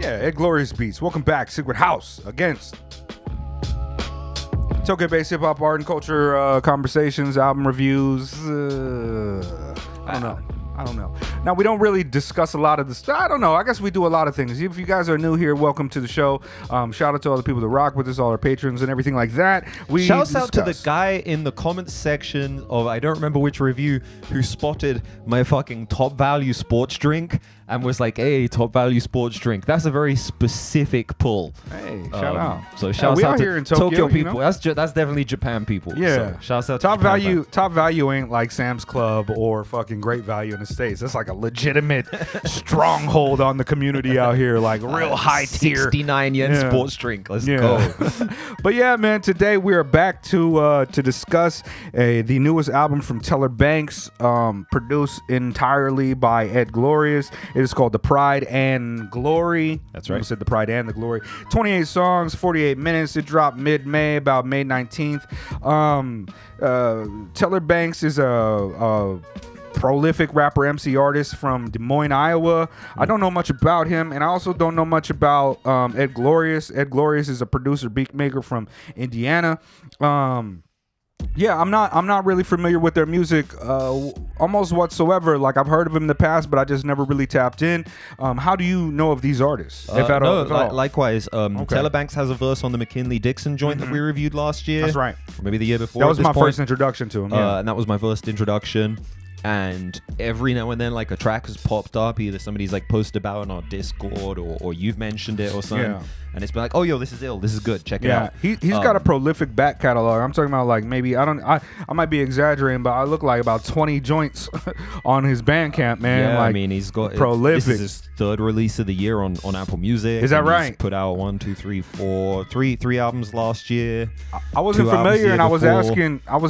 Yeah, Ed Glorious Beats. Welcome back, Secret House against Tokyo-based hip-hop art and culture conversations, album reviews. I don't know. Now, we don't really discuss a lot of the stuff. I don't know. I guess we do a lot of things. If you guys are new here, welcome to the show. Shout out to all the people that rock with us, all our patrons and everything like that. Shouts out to the guy in the comments section of, I don't remember which review, who spotted my fucking Top Value sports drink and was like, hey, Top Value sports drink. That's a very specific pull. Hey, shout out. So shouts out here to in Tokyo people. You know? That's definitely Japan people. Yeah. So shouts out Top to Japan Value. fans. Top Value ain't like Sam's Club or fucking Great Value in the States. That's like a legitimate stronghold on the community out here, like real high tier. 69 yen sports drink. Let's go. But yeah, man, today we are back to discuss the newest album from Teller Banks, produced entirely by Ed Glorious. It is called The Pride and Glory. That's right. I said The Pride and the Glory. 28 songs, 48 minutes. It dropped mid-May, about May 19th. Teller Banks is a prolific rapper, MC artist from Des Moines, Iowa. I don't know much about him, and I also don't know much about Ed Glorious. Ed Glorious is a producer, beat maker from Indiana. Yeah, I'm not really familiar with their music almost whatsoever. Like, I've heard of them in the past, but I just never really tapped in. How do you know of these artists? If at all? Likewise. Teller Banks has a verse on the McKinley-Dixon joint that we reviewed last year. That's right. Or maybe the year before. That was my first introduction to him. Yeah. And that was my first introduction. And every now and then, like, a track has popped up. Either somebody's like posted about it on our Discord, or you've mentioned it or something. Yeah. And it's been like, oh, yo, this is ill. This is good. Check it out. He's got a prolific back catalog. I'm talking about, like, maybe, I might be exaggerating, but I look like about 20 joints on his Bandcamp, man. Yeah, like, I mean, he's got prolific. This is his third release of the year on Apple Music. Is that right? He's put out three albums last year. I wasn't familiar, and I was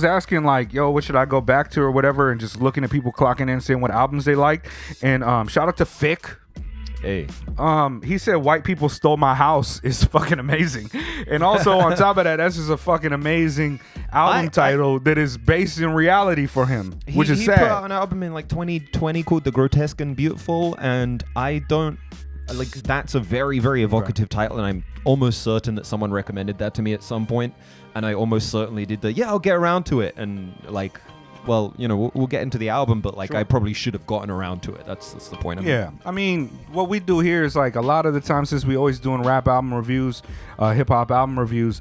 asking, like, yo, what should I go back to or whatever, and just looking at people clocking in and saying what albums they like. And shout out to Fick. Hey. He said White People Stole My House is fucking amazing. And also on top of that, that's just a fucking amazing album title that is based in reality for him, which is sad. He put out an album in like 2020 called The Grotesque and Beautiful, and I don't like, that's a very, very evocative title, and I'm almost certain that someone recommended that to me at some point, and I almost certainly did I'll get around to it, and like, well, you know, we'll get into the album, but like, I probably should have gotten around to it. That's the point. I mean, what we do here is, like, a lot of the time, since we always doing rap album reviews, hip hop album reviews,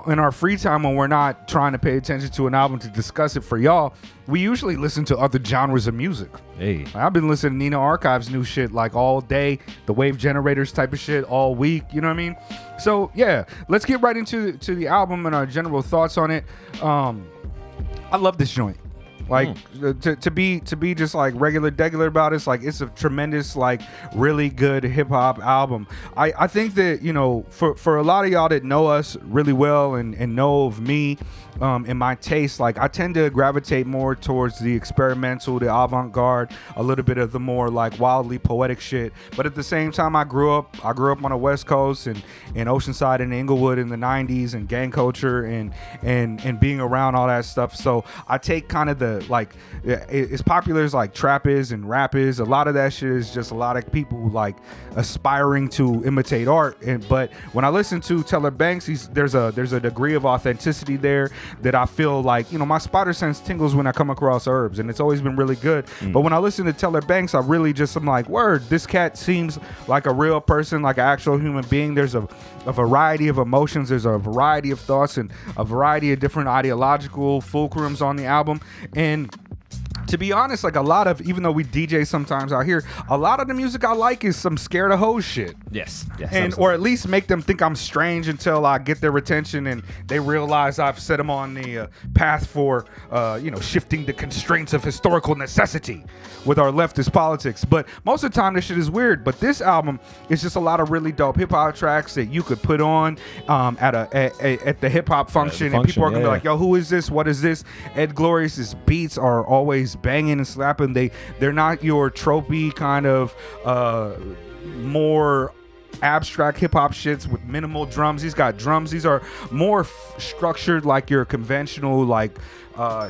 in our free time when we're not trying to pay attention to an album to discuss it for y'all, we usually listen to other genres of music. Hey, I've been listening to Nina Archive's new shit like all day, the Wave Generators type of shit all week. You know what I mean? So yeah, let's get right into the album and our general thoughts on it. I love this joint. Like, to be just like degular about it, it's like, it's a tremendous, like, really good hip hop album. I think that, you know, for a lot of y'all that know us really well and know of me, in my taste, like, I tend to gravitate more towards the experimental, the avant-garde, a little bit of the more like wildly poetic shit. But at the same time, I grew up on the West Coast and in Oceanside and Inglewood in the 90s, and gang culture and being around all that stuff. So I take kind of the, like, as popular as like trap is and rap is, a lot of that shit is just a lot of people like aspiring to imitate art. But when I listen to Teller Banks, there's a degree of authenticity there that I feel like, you know, my spider sense tingles when I come across herbs, and it's always been really good. But when I listen to Teller Banks, I'm like, word, this cat seems like a real person, like an actual human being. There's a variety of emotions, there's a variety of thoughts, and a variety of different ideological fulcrums on the album. And to be honest, like, a lot of, even though we DJ sometimes out here, a lot of the music I like is some scared of hoes shit. Yes, or at least make them think I'm strange until I get their attention and they realize I've set them on the path for, shifting the constraints of historical necessity with our leftist politics. But most of the time, this shit is weird. But this album is just a lot of really dope hip hop tracks that you could put on at the hip hop function, and people are gonna be like, "Yo, who is this? What is this?" Ed Glorious's beats are always banging and slapping. They're not your tropey kind of more abstract hip hop shits with minimal drums. He's got drums. These are more structured, like your conventional, like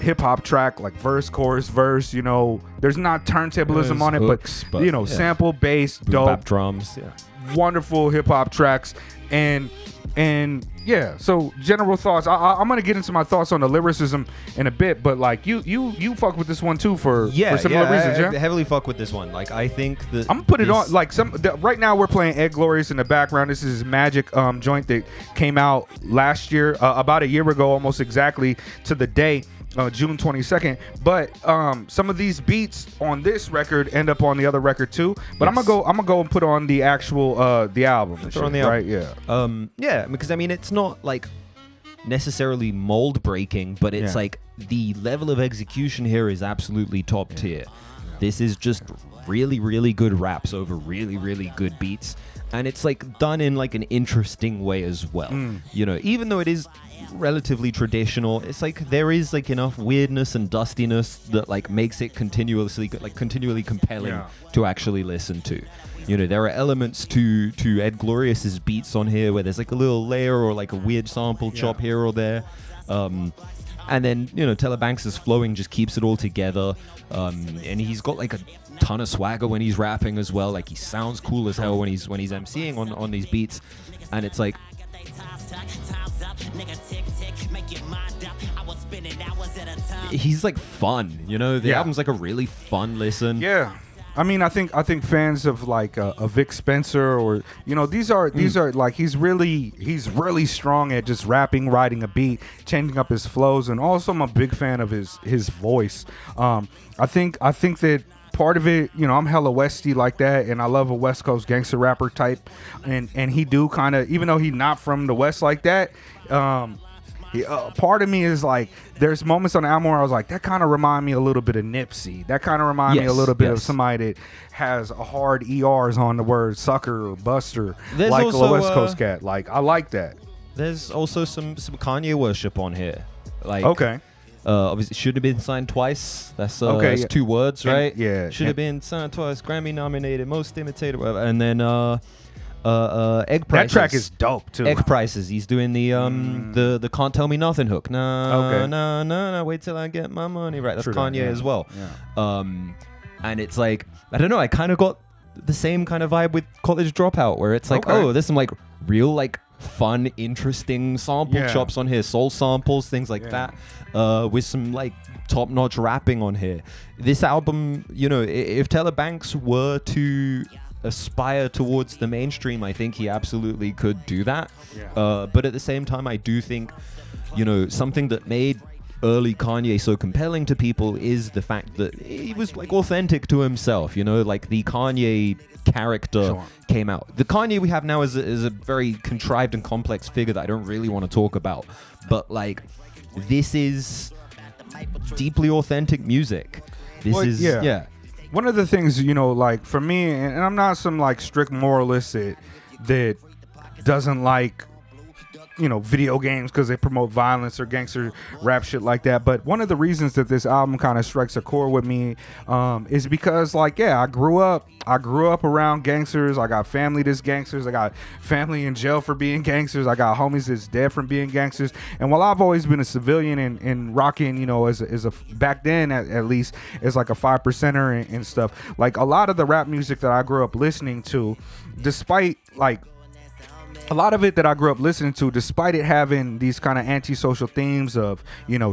hip hop track, like verse, chorus, verse. You know, there's not turntablism on it, hooks, but you know, sample, bass, dope, bap drums. Yeah. wonderful hip hop tracks, and yeah. So general thoughts. I'm gonna get into my thoughts on the lyricism in a bit, but like you fuck with this one too for similar reasons. I heavily fuck with this one. Like I think that I'm gonna put it on like right now we're playing Ed Glorious in the background. This is his Magic joint that came out last year, about a year ago, almost exactly to the day. June 22nd, but some of these beats on this record end up on the other record too. But I'm gonna go and put on the actual the album. And shit, on the right? album. Yeah, because I mean it's not like necessarily mold breaking, but it's like the level of execution here is absolutely top tier. This is just really, really good raps over really, really good beats, and it's like done in like an interesting way as well. You know, even though it is relatively traditional, it's like there is like enough weirdness and dustiness that like makes it continually compelling to actually listen to. You know, there are elements to Ed Glorious's beats on here where there's like a little layer or like a weird sample chop here or there. And then, you know, Tyler Banks' flowing just keeps it all together. And he's got like a ton of swagger when he's rapping as well. Like he sounds cool as hell when he's MCing on these beats. And it's like he's like fun, you know. The album's like a really fun listen. Yeah. I mean, I think fans of like a Vic Spencer or these are like he's really strong at just rapping, writing a beat, changing up his flows, and also I'm a big fan of his voice. I think that part of it, I'm hella Westy like that, and I love a West Coast gangster rapper type, and he do kind of, even though he's not from the West like that. Part of me is like, there's moments on the album where I was like, that kind of remind me a little bit of Nipsey. That kind of remind me a little bit of somebody that has a hard ERs on the word sucker or buster, there's like also, a West Coast cat. Like, I like that. There's also some Kanye worship on here. Like, okay. Obviously, should have been signed twice. That's that's 2 words, right? Yeah. Should have been signed twice. Grammy nominated, most imitated, whatever. And then Egg Prices. That track is dope too. Egg Prices. He's doing the Can't Tell Me Nothing hook. No, wait till I get my money. Right, that's Kanye as well. Yeah. And it's like, I don't know, I kind of got the same kind of vibe with College Dropout, where it's like, there's some like real like fun, interesting sample chops on here, soul samples, things like that, with some like top-notch rapping on here. This album, if Tyler Banks were to aspire towards the mainstream, I think he absolutely could do that. But at the same time, I do think, something that made early Kanye so compelling to people is the fact that he was like authentic to himself, like the Kanye character came out. The Kanye we have now is a very contrived and complex figure that I don't really want to talk about, but like this is deeply authentic music. This is one of the things, like for me, and I'm not some like strict moralist that doesn't like video games because they promote violence or gangster rap shit like that. But one of the reasons that this album kind of strikes a chord with me is because like, I grew up around gangsters. I got family that's gangsters. I got family in jail for being gangsters. I got homies that's dead from being gangsters. And while I've always been a civilian and rocking, as a back then at least as like a 5%er and stuff, like a lot of the rap music that I grew up listening to, despite like a lot of it that I grew up listening to, despite it having these kind of antisocial themes of,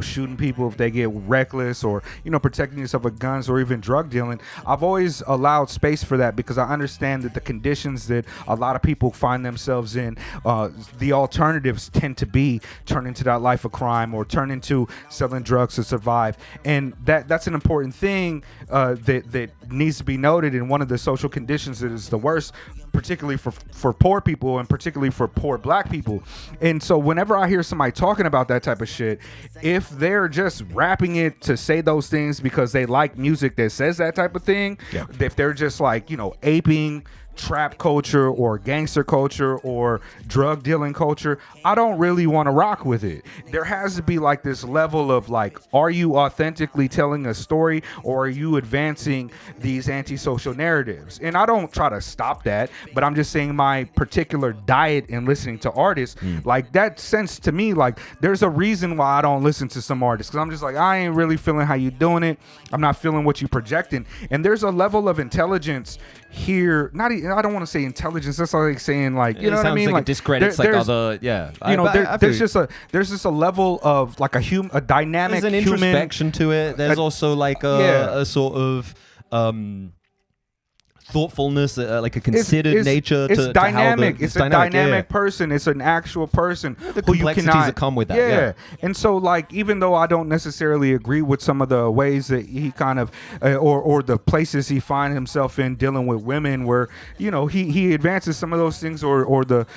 shooting people if they get reckless or, protecting yourself with guns or even drug dealing, I've always allowed space for that because I understand that the conditions that a lot of people find themselves in, the alternatives tend to be turn into that life of crime or turn into selling drugs to survive. And that's an important thing that needs to be noted. And one of the social conditions that is the worst, particularly for poor people and particularly for poor black people. And so whenever I hear somebody talking about that type of shit, if they're just rapping it to say those things because they like music that says that type of thing, if they're just like, aping trap culture or gangster culture or drug dealing culture, I don't really want to rock with it. There has to be like this level of like, are you authentically telling a story or are you advancing these antisocial narratives? And I don't try to stop that, but I'm just saying my particular diet in listening to artists, like that sense to me, like there's a reason why I don't listen to some artists, because I'm just like, I ain't really feeling how you doing it. I'm not feeling what you projecting. And there's a level of intelligence hear, not even, I don't want to say intelligence. That's like saying like, you know what I mean? Like it discredits like other, there's just a level of like a dynamic. There's an human introspection to it. There's also like a sort of thoughtfulness, like a considered nature. It's to dynamic. How the, it's a dynamic person. It's an actual person. The complexities that come with that. Yeah. And so like, even though I don't necessarily agree with some of the ways that he kind of, or the places he finds himself in dealing with women, where he advances some of those things, or the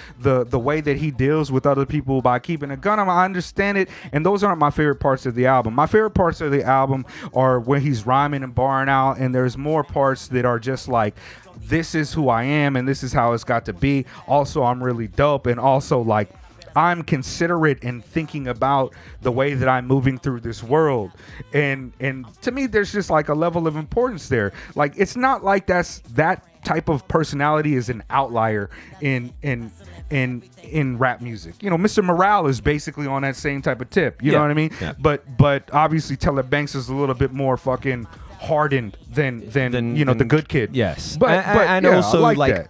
way that he deals with other people by keeping a gun. I understand it, and those aren't my favorite parts of the album. My favorite parts of the album are when he's rhyming and barring out, and there's more parts that are just like, this is who I am and this is how it's got to be. Also, I'm really dope, and also like, I'm considerate in thinking about the way that I'm moving through this world, and to me there's just like a level of importance there. Like, it's not like that type of personality is an outlier in rap music. Mr. Morale is basically on that same type of tip. You know what I mean? Yeah. But obviously Teller Banks is a little bit more fucking hardened than the good kid. Yes. But also I like that.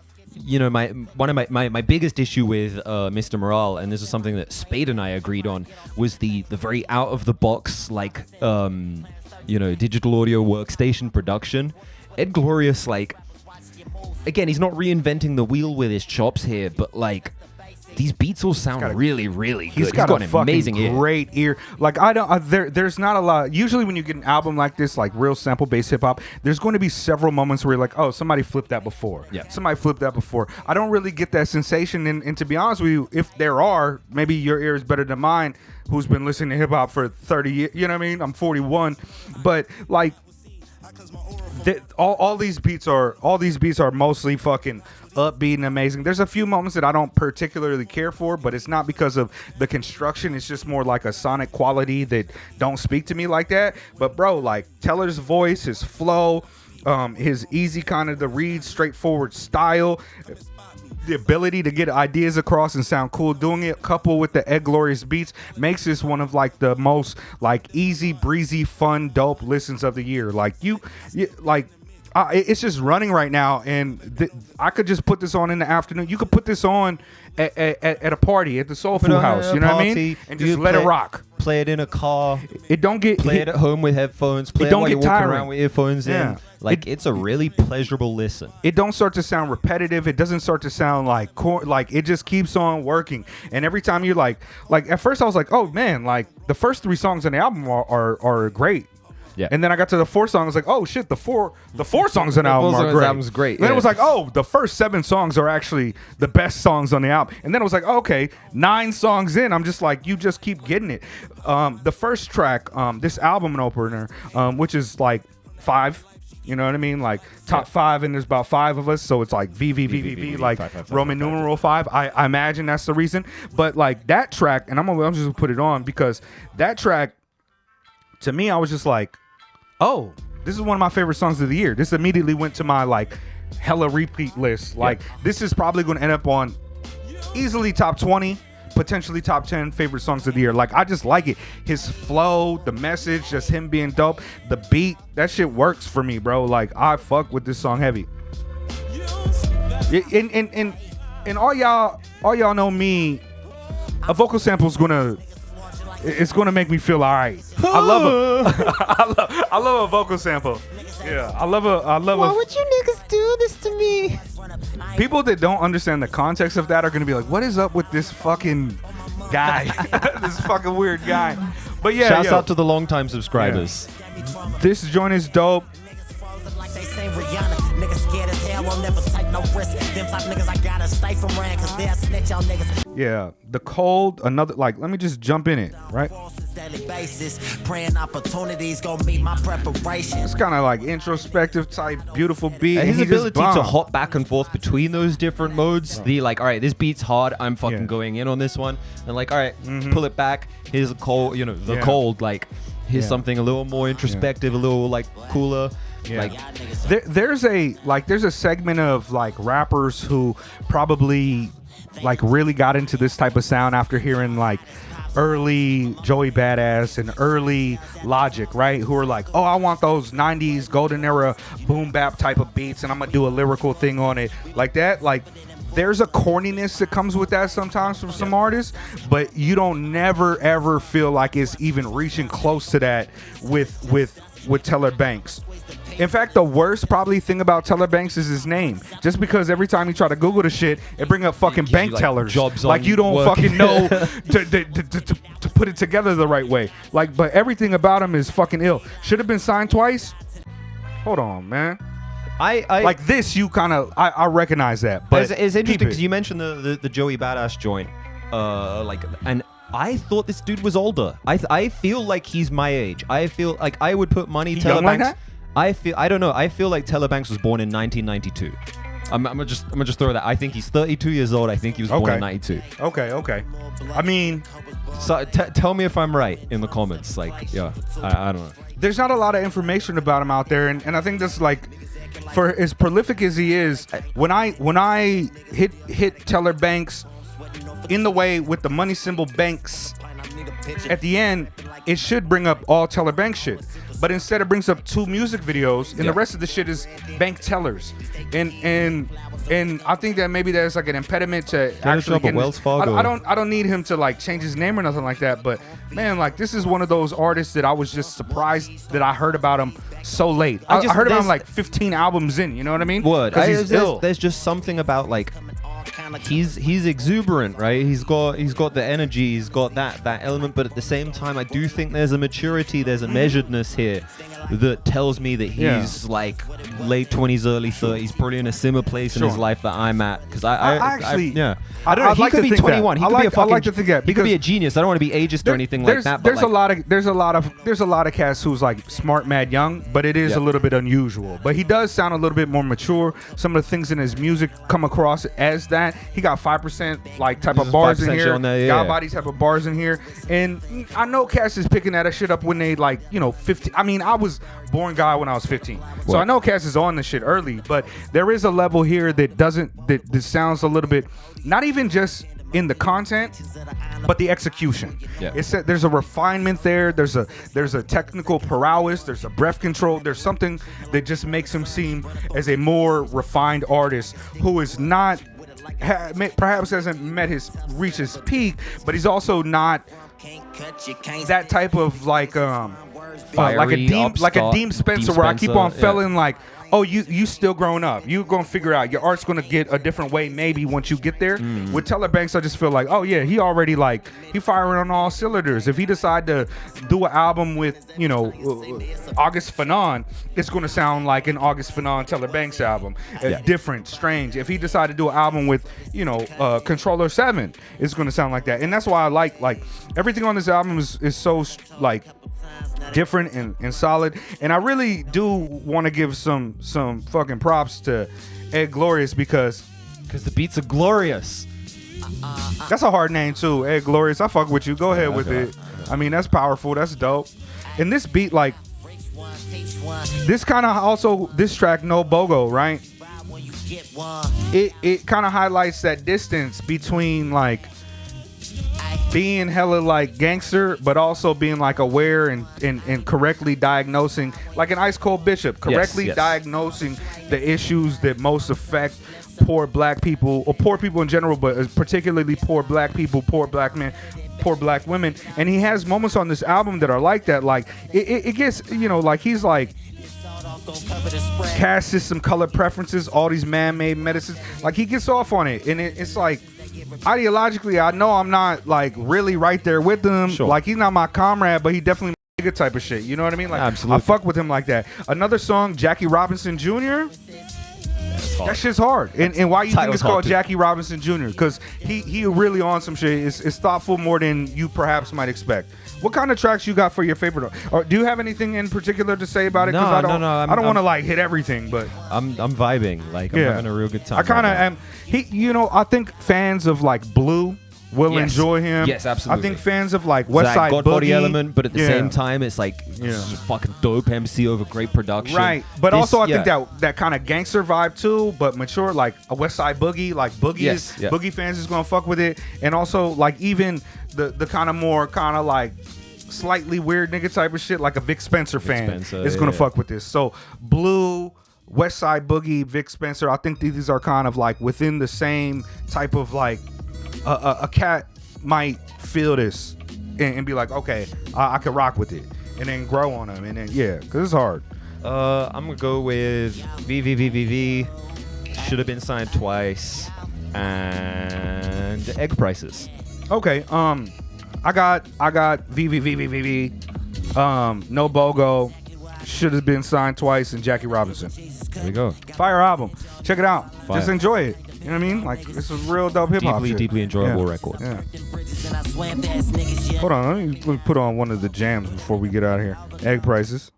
one of my biggest issue with Mr. Morale, and this is something that Spade and I agreed on, was the very out of the box like digital audio workstation production. Ed Glorious, like, again, he's not reinventing the wheel with his chops here, but like, these beats all sound really, really good. He's got an amazing great ear. Like, there's not a lot. Usually when you get an album like this, like real sample-based hip-hop, there's going to be several moments where you're like, oh, somebody flipped that before. Yeah. Somebody flipped that before. I don't really get that sensation. And to be honest with you, if there are, maybe your ear is better than mine, who's been listening to hip-hop for 30 years. You know what I mean? I'm 41. But like, all these beats are mostly fucking upbeat and amazing. There's a few moments that I don't particularly care for, but it's not because of the construction. It's just more like a sonic quality that don't speak to me like that. But bro, like, Teller's voice, his flow, his easy kind of the read, straightforward style, the ability to get ideas across and sound cool doing it, coupled with the Ed Glorious beats, makes this one of like the most like easy breezy fun dope listens of the year. Like, it's just running right now, and I could just put this on in the afternoon. You could put this on at a party at the Soul Food House, you know what I mean? And just let it rock. Play it in a car. It don't get play it at home with headphones. Play it while you're walking around with earphones in. Like, it's a really pleasurable listen. It don't start to sound repetitive. It doesn't start to sound like it just keeps on working. And every time you're like at first I was like, oh man, like the first 3 songs on the album are great. Yeah. And then I got to the 4th song. I was like, oh shit, the four songs on the album are great. The album's great. And then it was like, oh, the first 7 songs are actually the best songs on the album. And then it was like, okay, 9 songs in, I'm just like, you just keep getting it. The first track, this album opener, which is like 5. You know what I mean? Like top 5, and there's about 5 of us, so it's like V, like Roman numeral 5. I imagine that's the reason. But like that track, and I'm just gonna put it on because that track, to me, I was just like, oh, this is one of my favorite songs of the year. This immediately went to my like hella repeat list. Like, this is probably going to end up on easily top 20, potentially top 10 favorite songs of the year. Like, I just like it. His flow, the message, just him being dope, the beat, that shit works for me, bro. Like, I fuck with this song heavy. And all y'all know me, a vocal sample is gonna make me feel all right. I love a vocal sample. Yeah, I love Why would you niggas do this to me? People that don't understand the context of that are gonna be like, what is up with this fucking guy? This fucking weird guy. But yeah, shouts out to the longtime subscribers. Yeah. This joint is dope. Yeah, the cold, another, like, let me just jump in it, right? It's kind of like introspective type, beautiful beat. And his ability to hop back and forth between those different modes, the like, all right, this beat's hard, I'm fucking going in on this one, and like, all right, pull it back. Here's a cold, the cold, like, here's something a little more introspective, a little like cooler. Yeah. Like, there's a segment of like rappers who probably like really got into this type of sound after hearing like early Joey Badass and early Logic, right? Who are like, oh, I want those 90s golden era boom bap type of beats and I'm gonna do a lyrical thing on it like that. Like, there's a corniness that comes with that sometimes from some artists, but you don't never ever feel like it's even reaching close to that with Teller Banks. In fact, the worst probably thing about Teller Banks is his name. Just because every time you try to Google the shit, it bring up fucking bank like tellers. jobs like on you don't work. fucking know to put it together the right way. Like, but everything about him is fucking ill. Should have been signed twice. Hold on, man. I like this, you kind of I recognize that, but it's interesting because you mentioned the Joey Badass joint, and I thought this dude was older. I feel like he's my age. I feel like I would put money. Teller Banks. Like that? I don't know. I feel like Teller Banks was born in 1992. I'm gonna just throw that. I think he's 32 years old. I think he was born in 92. Okay. I mean, so tell me if I'm right in the comments. Like, yeah, I don't know. There's not a lot of information about him out there, and I think that's like, for as prolific as he is, when I hit Teller Banks in the way with the money symbol Banks at the end, it should bring up all Teller Banks shit. But instead it brings up 2 music videos, and the rest of the shit is bank tellers. And I think that maybe there's like an impediment to actually getting Wells Fargo. I don't need him to like change his name or nothing like that. But man, like, this is one of those artists that I was just surprised that I heard about him so late. I heard about him like 15 albums in. You know what I mean? Word. He's ill. There's just something about like. He's exuberant, right? He's got the energy, he's got that element, but at the same time, I do think there's a maturity, there's a measuredness here that tells me that he's like late 20s, early 30s, probably in a similar place in his life that I'm at. Because I don't know. He could be 21. He could be a fucking. I like to think that he could be a genius. I don't want to be ageist or anything like that. There's a lot of cats who's like smart, mad, young, but it is a little bit unusual. But he does sound a little bit more mature. Some of the things in his music come across as that. He got 5% like type of bars in here. God body type of bars in here. And I know Cass is picking that shit up when they like, 15. I mean, I was born guy when I was 15. So I know Cass is on this shit early, but there is a level here that sounds a little bit, not even just in the content, but the execution. It's there's a refinement there. There's a technical prowess. There's a breath control. There's something that just makes him seem as a more refined artist who is not, perhaps hasn't reached his peak, but he's also not that type of like a Dean Spencer where I keep on feeling like, oh, you still growing up. You're going to figure out your art's going to get a different way maybe once you get there. With Teller Banks, I just feel like, oh yeah, he already like, he firing on all cylinders. If he decide to do an album with, August Fanon, it's going to sound like an August Fanon Teller Banks album. Different, strange. If he decide to do an album with, Controller 7, it's going to sound like that. And that's why I like everything on this album is so like different and solid. And I really do want to give some fucking props to Ed Glorious because the beats are glorious. That's a hard name too, Ed Glorious. I fuck with you. Go ahead with it. I mean, that's powerful. That's dope. And this beat, like, this kind of also, this track, No Bogo, right? It kind of highlights that distance between like being hella like gangster, but also being like aware and correctly diagnosing, like an Ice Cold Bishop, correctly diagnosing the issues that most affect poor black people, or poor people in general, but particularly poor black people, poor black men, poor black women. And he has moments on this album that are like that. Like it gets, like he's like caste system, color preferences, all these man-made medicines. Like he gets off on it, and it's like, ideologically, I know I'm not like really right there with him. Sure. Like he's not my comrade, but he definitely my nigga type of shit. You know what I mean? Like, absolutely. I fuck with him like that. Another song, Jackie Robinson Jr. That shit's hard. And why you think it's called Jackie Robinson Jr.? Because he really on some shit. It's thoughtful more than you perhaps might expect. What kind of tracks you got for your favorite? Or do you have anything in particular to say about it? No. I don't want to like hit everything, but I'm vibing. Like I'm having a real good time. I kind of am. I think fans of like Blue will Yes. enjoy him. Yes, absolutely. I think fans of like West Side God Boogie, body element, but at the yeah. same time, it's like fucking dope MC over great production. Right, but This- also I think yeah. that kind of gangster vibe too, but mature, like a West Side Boogie, like Boogie Yes, yeah. Boogie fans is gonna fuck with it, and also like even the kind of more kind of like slightly weird nigga type of shit, like a Vic Spencer fan Spencer, is gonna yeah. fuck with this. So Blue, West Side Boogie, Vic Spencer, I think these are kind of like within the same type of like a cat might feel this and be like, okay, I can rock with it, and then grow on them, and then yeah, because it's hard. I'm gonna go with VVVVV. Should have been signed twice, and egg prices. Okay, I got VVVVV, No Bogo, should have been signed twice, and Jackie Robinson. There we go. Fire album, check it out. Fire. Just enjoy it. You know what I mean? Like this is real dope hip hop. Deeply enjoyable record. Yeah. Hold on, let me put on one of the jams before we get out of here. Egg prices.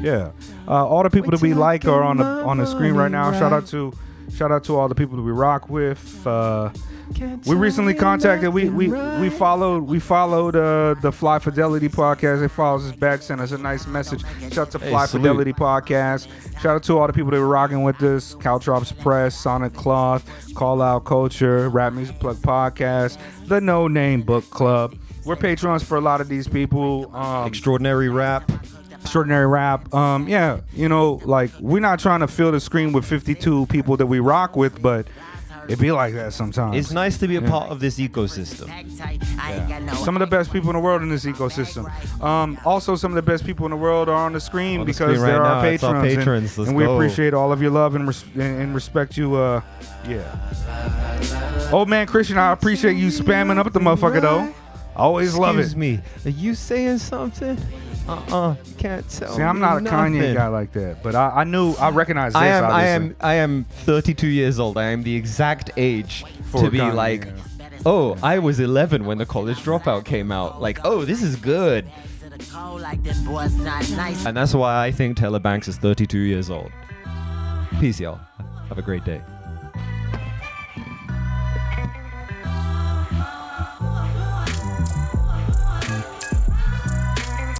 Yeah, all the people that we like are on the screen right now. Shout out to all the people that we rock with. We recently contacted. We followed the Fly Fidelity podcast. They follows us back, sent us a nice message. Shout out to Fly salute. Fidelity podcast. Shout out to all the people that were rocking with us. Caltrops Press, Sonic Cloth, Call Out Culture, Rap Music Plug podcast, the Noname Book Club. We're patrons for a lot of these people. Extraordinary rap. Extraordinary rap. Yeah, you know, like we're not trying to fill the screen with 52 people that we rock with, but it be like that sometimes. It's nice to be a part of this ecosystem. Some of the best people in the world in this ecosystem. Also, some of the best people in the world are on the screen On the because screen right they're our now. It's our patrons. patrons. Let's And we go. appreciate all of your love and respect you. Yeah. Old man Christian, I appreciate you spamming up the motherfucker though. I always love it. Excuse me. Are you saying something? Can't tell. See, I'm not a nothing. Kanye guy like that, but I recognized this. I am 32 years old. I am the exact age For to be Kanye, like, yeah. oh, I was 11 when the College Dropout came out. Like, oh, this is good. And that's why I think Taylor Banks is 32 years old. Peace, y'all. Have a great day.